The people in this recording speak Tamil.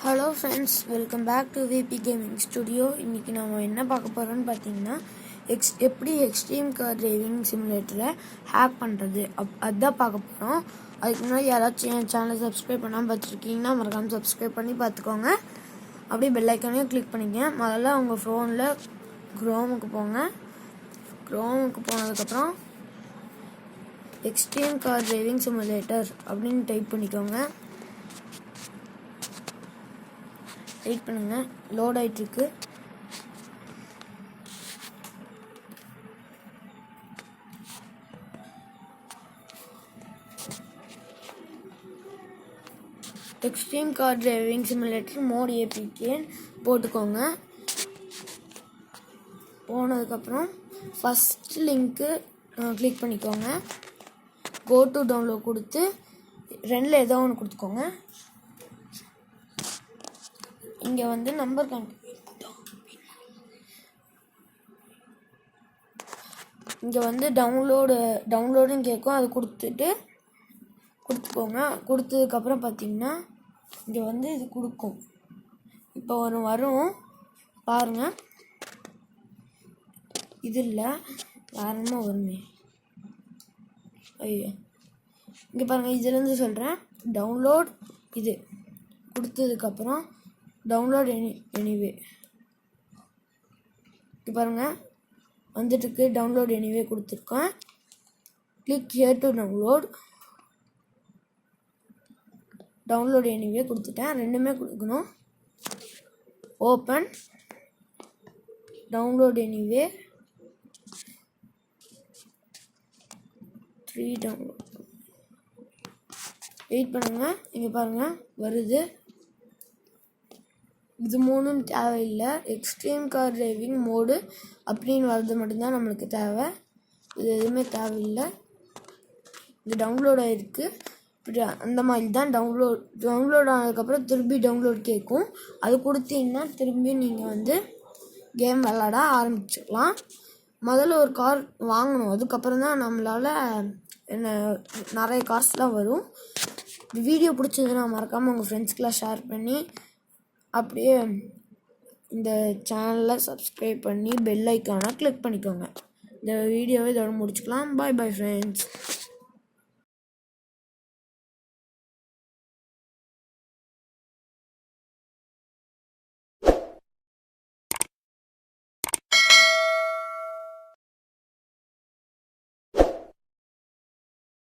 Hello friends, welcome back to VP gaming studio. இன்றைக்கி நம்ம என்ன பார்க்க போகிறோன்னு பார்த்தீங்கன்னா, எப்படி எக்ஸ்ட்ரீம் கார் டிரைவிங் சிமுலேட்டரை ஹேக் பண்ணுறது அதுதான் பார்க்க போகிறோம். அதுக்கு முன்னாடி யாராச்சும் என் சேனலை சப்ஸ்கிரைப் பண்ணாமல் பார்த்துருக்கீங்கன்னா மறக்காமல் சப்ஸ்கிரைப் பண்ணி பார்த்துக்கோங்க. அப்படியே பெல் ஐக்கானையும் கிளிக் பண்ணிக்கங்க. முதல்ல உங்கள் ஃபோனில் க்ரோமுக்கு போங்க. க்ரோமுக்கு போனதுக்கப்புறம் எக்ஸ்ட்ரீம் கார் டிரைவிங் சிமுலேட்டர் அப்படின்னு டைப் பண்ணிக்கோங்க. வெயிட் பண்ணுங்க, லோட் ஆகிட்டு இருக்கு. Extreme car driving simulator mod ஏபிகேன்னு போட்டுக்கோங்க. போனதுக்கப்புறம் ஃபஸ்ட் லிங்க்கு கிளிக் பண்ணிக்கோங்க. கோ டு டவுன்லோட் கொடுத்து ரெண்டில் ஏதோ ஒன்று கொடுத்துக்கோங்க. இங்கே வந்து நம்பர் இங்கே வந்து டவுன்லோடுன்னு கேட்கும். அது கொடுத்துக்கோங்க. கொடுத்ததுக்கப்புறம் பார்த்தீங்கன்னா இங்கே வந்து இது கொடுக்கும். இப்போ ஒன்று வரும் பாருங்கள். இது இல்லை, வேறமா வருமே. ஐயோ, இங்கே பாருங்கள், இதுலேருந்து சொல்கிறேன். டவுன்லோட் இது கொடுத்ததுக்கப்புறம் டவுன்லோட் எனிவே இங்கே பாருங்கள் வந்துட்டுருக்கு. டவுன்லோட் எனிவே கொடுத்துருக்கேன். Click here to download anyway கொடுத்துட்டேன். ரெண்டுமே கொடுக்கணும். Open download anyway 3 download. Wait பண்ணுங்கள். இங்கே பாருங்கள் வருது. இது மூணும் தேவையில்லை. எக்ஸ்ட்ரீம் கார் டிரைவிங் மோடு அப்படின்னு வர்றது மட்டும்தான் நம்மளுக்கு தேவை. இது எதுவுமே தேவையில்லை. இது டவுன்லோட் ஆகிருக்கு. இப்படி அந்த மாதிரி தான் டவுன்லோட் ஆனதுக்கப்புறம் திரும்பி டவுன்லோட் கேட்கும். அது கொடுத்தீங்கன்னா திரும்பி நீங்கள் வந்து கேம் விளாட ஆரம்பிச்சிடலாம். முதல்ல ஒரு கார் வாங்கணும். அதுக்கப்புறம் தான் நம்மளால் நிறைய காசுலாம் வரும். வீடியோ பிடிச்சதுன்னா மறக்காமல் உங்கள் ஃப்ரெண்ட்ஸ்க்கெலாம் ஷேர் பண்ணி அப்படியே இந்த சேனலை சப்ஸ்கிரைப் பண்ணி பெல் ஐக்கானை கிளிக் பண்ணிக்கோங்க. இந்த வீடியோவை இதோட முடிச்சுக்கலாம். பாய் பாய் ஃப்ரெண்ட்ஸ்.